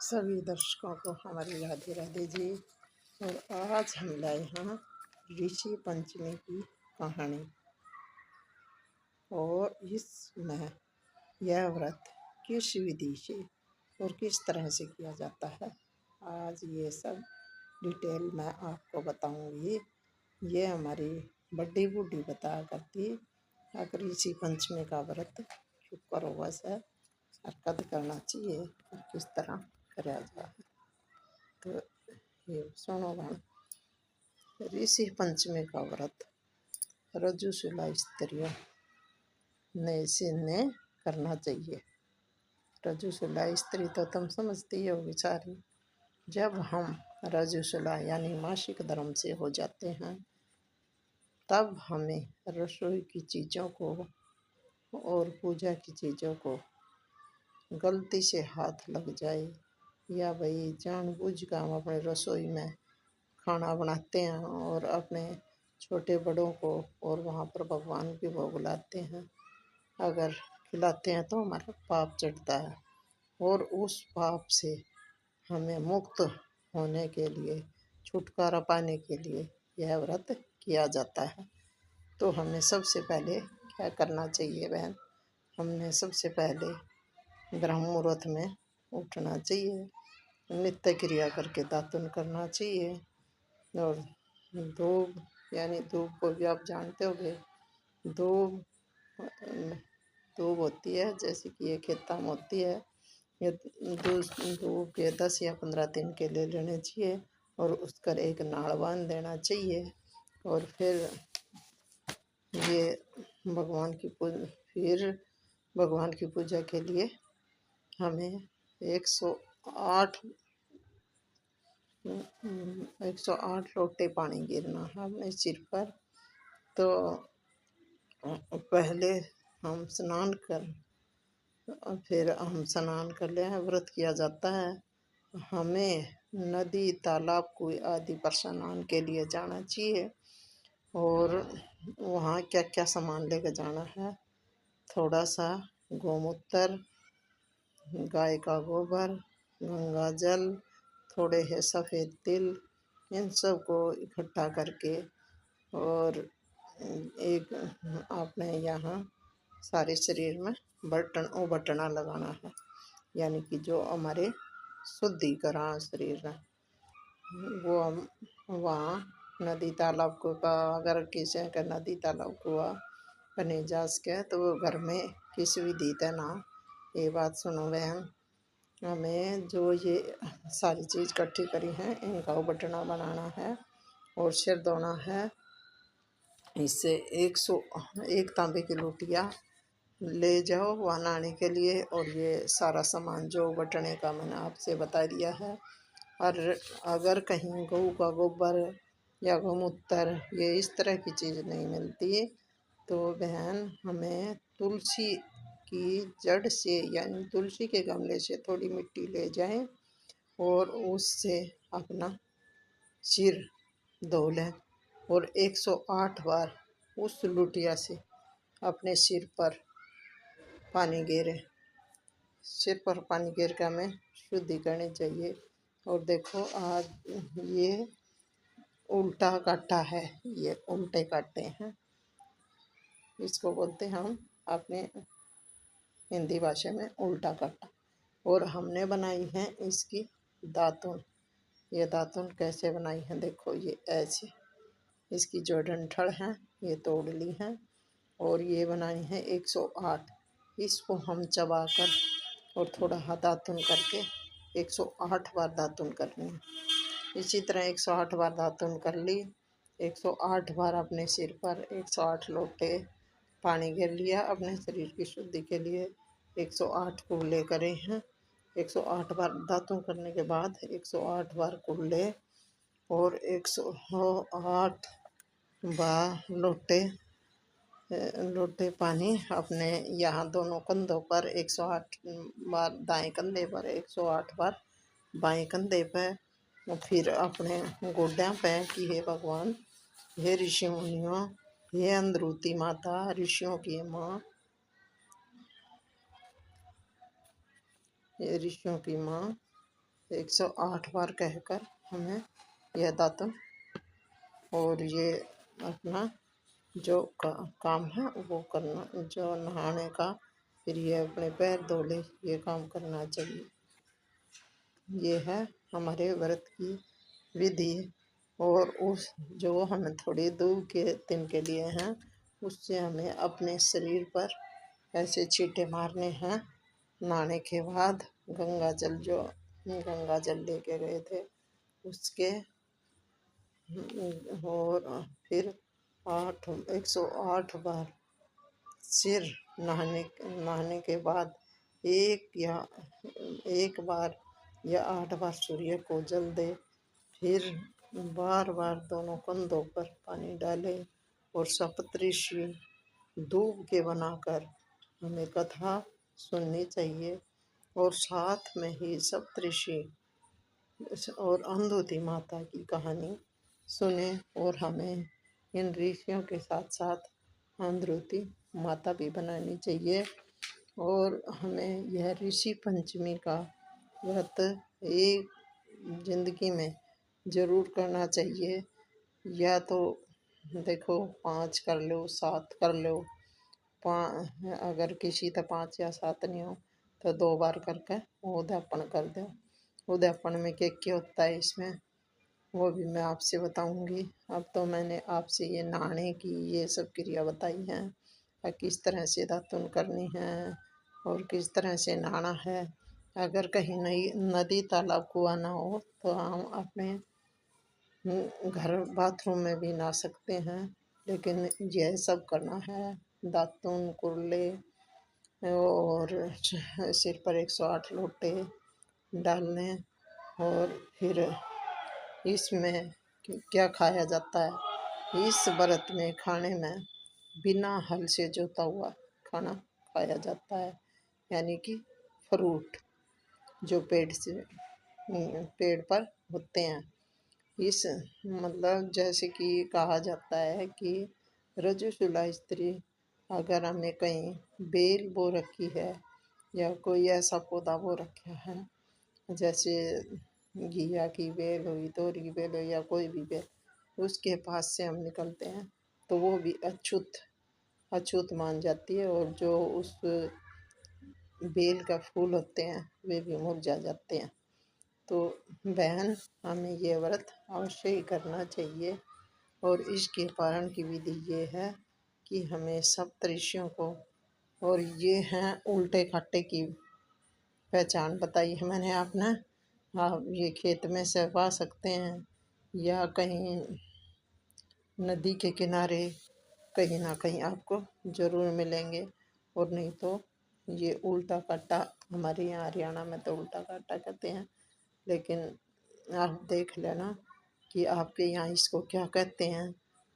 सभी दर्शकों को हमारी राधे राधे जी। और आज हम लाए हैं ऋषि पंचमी की कहानी। और इसमें यह व्रत किस विधि से और किस तरह से किया जाता है, आज ये सब डिटेल मैं आपको बताऊंगी। ये हमारी बड़ी बूढ़ी बताया करती अगर ऋषि पंचमी का व्रत शुक्रवार है और कद करना चाहिए और किस तरह करा जाए। तो ये सुनो बहन, ऋषि पंचमी का व्रत रजस्वला स्त्रियों ने करना चाहिए। रजस्वला स्त्री तो तुम समझती हो बेचारी, जब हम रजस्वला यानी मासिक धर्म से हो जाते हैं तब हमें रसोई की चीज़ों को और पूजा की चीज़ों को गलती से हाथ लग जाए या भाई जानबूझकर हम अपने रसोई में खाना बनाते हैं और अपने छोटे बड़ों को और वहाँ पर भगवान के भोग लाते हैं, अगर खिलाते हैं तो हमारा पाप चढ़ता है। और उस पाप से हमें मुक्त होने के लिए, छुटकारा पाने के लिए यह व्रत किया जाता है। तो हमें सबसे पहले क्या करना चाहिए बहन, हमने सबसे पहले ब्रह्म मुहूर्त में उठना चाहिए, नित्य क्रिया करके दातुन करना चाहिए। और धूप यानी धूप को भी आप जानते होंगे, धूप धूप होती है जैसे कि ये खेता में होती है, ये धूप के 10 या 15 दिन के ले लेने चाहिए और उसका एक नाड़ बांध देना चाहिए। और फिर ये भगवान की पूजा के लिए हमें 108 लोटे पानी गिरना है अपने सिर पर। तो पहले हम स्नान कर ले, व्रत किया जाता है। हमें नदी तालाब कोई आदि पर स्नान के लिए जाना चाहिए। और वहाँ क्या क्या सामान लेकर जाना है, थोड़ा सा गोमूत्र, गाय का गोबर, गंगा जल, थोड़े है सफ़ेद तिल, इन सब को इकट्ठा करके और एक आपने यहाँ सारे शरीर में बटना लगाना है, यानी कि जो हमारे शुद्धिकरण शरीर है वो हम वहाँ नदी तालाब को अगर किसी का नदी तालाब कुआ बने जा सके तो वो घर में किसी भी दीते ना। ये बात सुनो बहन, हमें जो ये सारी चीज़ इकट्ठी करी है इनका बटना बनाना है और सिर धोना है। इससे 101 तांबे की लोटियाँ ले जाओ वहाँ नहाने के लिए। और ये सारा सामान जो बटने का मैंने आपसे बता दिया है। और अगर कहीं गऊ का गोबर या गौमूत्र ये इस तरह की चीज़ नहीं मिलती तो बहन हमें तुलसी की जड़ से यानी तुलसी के गमले से थोड़ी मिट्टी ले जाएं और उससे अपना सिर धो लें और 108 बार उस लुटिया से अपने सिर पर पानी गेर कर हमें शुद्धि करनी चाहिए। और देखो आज ये उल्टा काटा है, ये उल्टे काटे हैं, इसको बोलते हैं हम अपने हिंदी भाषा में उल्टा काटा। और हमने बनाई है इसकी दातुन। ये दातुन कैसे बनाई है देखो, ये ऐसे इसकी जो डंठल है ये तोड़ ली है और ये बनाई है 108। इसको हम चबाकर और थोड़ा दातुन करके 108 बार दातुन करनी है। इसी तरह 108 बार दातुन कर ली, 108 बार अपने सिर पर 108 लोटे पानी गिर लिया अपने शरीर की शुद्धि के लिए। 108 कुल्ले करे हैं, 108 बार दातुन करने के बाद 108 बार कुल्ले और 108 बार लोटे पानी अपने यहाँ दोनों कंधों पर, 108 बार दाएं कंधे पर, 108 बार बाएं कंधे पर, फिर अपने गोड्या पे कि हे भगवान, हे ऋषि मुनियों, हे अंधरूती माता, ऋषियों की माँ, हे ऋषियों की माँ, 108 बार कहकर हमें यह दातुन और ये अपना जो काम है वो करना, जो नहाने का, फिर ये अपने पैर धो ले, ये काम करना चाहिए। ये है हमारे व्रत की विधि। और उस जो हमें थोड़ी दूर के दिन के लिए हैं, उससे हमें अपने शरीर पर ऐसे छींटे मारने हैं। नहाने के बाद गंगा जल लेके गए थे उसके, और फिर 108 बार सिर नहाने के बाद एक बार या 8 बार सूर्य को जल दे। फिर बार बार दोनों कंधों पर पानी डाले और सप्तऋषि धूप के बनाकर हमें कथा सुननी चाहिए। और साथ में ही सप्तऋषि और अंधोती माता की कहानी सुने। और हमें इन ऋषियों के साथ साथ अंधोती माता भी बनानी चाहिए। और हमें यह ऋषि पंचमी का व्रत एक जिंदगी में जरूर करना चाहिए। या तो देखो 5 कर लो, 7 कर लो, अगर किसी तो 5 या 7 नहीं हो तो 2 बार करके उद्यापन कर दो। उद्यापन में क्या क्या होता है इसमें वो भी मैं आपसे बताऊंगी। अब तो मैंने आपसे ये नहाने की ये सब क्रिया बताई हैं, और किस तरह से दातुन करनी है और किस तरह से नहाना है। अगर कहीं नई नदी तालाब कुआं ना हो तो हम अपने घर बाथरूम में भी नहा सकते हैं। लेकिन यह सब करना है, दातुन कुरले और सिर पर 108 लोटे डालने। और फिर इसमें क्या खाया जाता है, इस व्रत में खाने में बिना हल से जोता हुआ खाना खाया जाता है, यानी कि फ्रूट जो पेड़ पर होते हैं। इस मतलब जैसे कि कहा जाता है कि रजस्वला स्त्री अगर हमें कहीं बेल बो रखी है या कोई ऐसा पौधा बो रखा है, जैसे घिया की बेल हुई, तोरी की बेल हुई या कोई भी बेल, उसके पास से हम निकलते हैं तो वो भी अछूत मान जाती है। और जो उस बेल का फूल होते हैं वे भी मुरझा जाते हैं। तो बहन, हमें ये व्रत अवश्य ही करना चाहिए। और इसके पारण की विधि ये है कि हमें सप्तऋषियों को, और ये हैं उल्टे खट्टे की पहचान बताई है मैंने आपने। आप ये खेत में से पा सकते हैं या कहीं नदी के किनारे कहीं ना कहीं आपको ज़रूर मिलेंगे। और नहीं तो ये उल्टा कट्टा, हमारे यहाँ हरियाणा में तो उल्टा कट्टा कहते हैं, लेकिन आप देख लेना कि आपके यहाँ इसको क्या कहते हैं।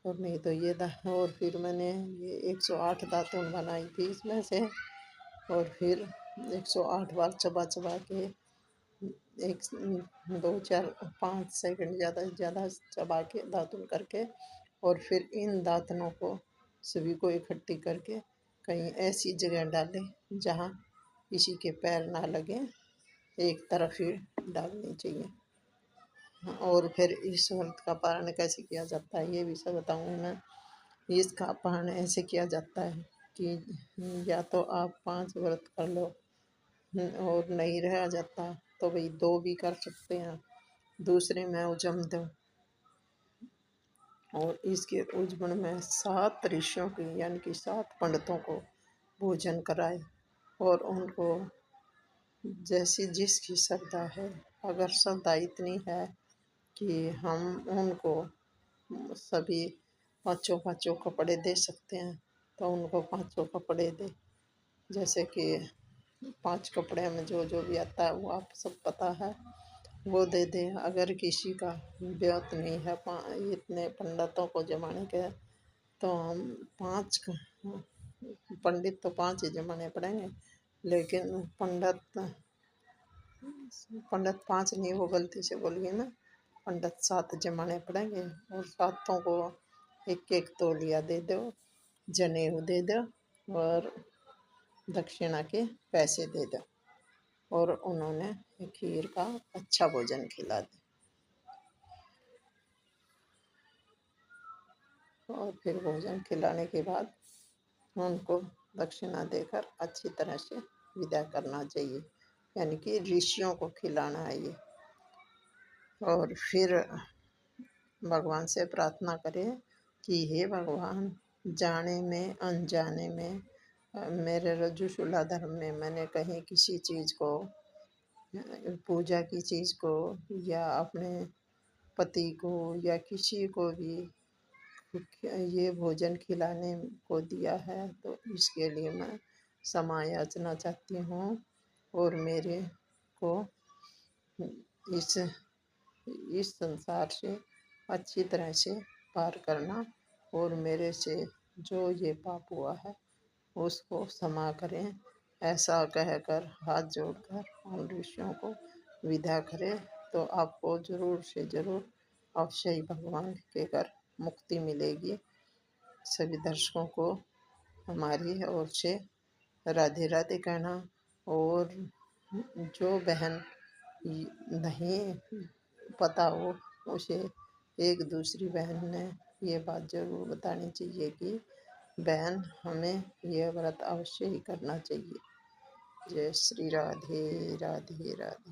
और नहीं तो ये और फिर मैंने ये 108 दातुन बनाई थी इसमें से। और फिर 108 बार चबा चबा के 2 4 5 सेकंड ज़्यादा से ज़्यादा चबा के दातुन करके, और फिर इन दातनों को सभी को इकट्ठी करके कहीं ऐसी जगह डालें जहाँ किसी के पैर ना लगे, एक तरफ ही डालनी चाहिए। और फिर इस व्रत का पारण कैसे किया जाता है ये भी सब बताऊंगी मैं। इसका पारण ऐसे किया जाता है कि या तो आप 5 व्रत कर लो, और नहीं रहा जाता तो भाई 2 भी कर सकते हैं, दूसरे में उजम दो। और इसके उज्जवल में 7 ऋषियों की यानी कि 7 पंडितों को भोजन कराए। और उनको जैसी जिसकी श्रद्धा है, अगर श्रद्धा इतनी है कि हम उनको सभी पाँचों पाँचों कपड़े दे सकते हैं तो उनको पाँचों कपड़े दे। जैसे कि 5 कपड़े में जो जो भी आता है वो आप सब पता है, वो दे दें। अगर किसी का व्रत नहीं है इतने पंडितों को जमाने के, तो हम 5 पंडित तो 5 ही जमाने पड़ेंगे। लेकिन पंडित 5 नहीं, वो गलती से बोल गई मैं, पंडित 7 जमाने पड़ेंगे। और सातों को एक एक तौलिया दे दो, जनेऊ दे दो और दक्षिणा के पैसे दे दो। और उन्होंने खीर का अच्छा भोजन खिला दिया। और फिर भोजन खिलाने के बाद उनको दक्षिणा देकर अच्छी तरह से विदा करना चाहिए, यानी कि ऋषियों को खिलाना है ये। और फिर भगवान से प्रार्थना करें कि हे भगवान, जाने में अनजाने में मेरे रज्जुशूला धर्म में मैंने कहीं किसी चीज़ को, पूजा की चीज़ को या अपने पति को या किसी को भी ये भोजन खिलाने को दिया है, तो इसके लिए मैं क्षमा याचना चाहती हूँ। और मेरे को इस संसार से अच्छी तरह से पार करना, और मेरे से जो ये पाप हुआ है उसको क्षमा करें, ऐसा कहकर हाथ जोड़कर उन ऋषियों को विदा करें। तो आपको ज़रूर से ज़रूर अवश्य ही भगवान के घर मुक्ति मिलेगी। सभी दर्शकों को हमारी ओर से राधे राधे कहना। और जो बहन नहीं पता हो उसे एक दूसरी बहन ने ये बात ज़रूर बतानी चाहिए कि बहन, हमें यह व्रत अवश्य ही करना चाहिए। जय श्री राधे राधे राधे।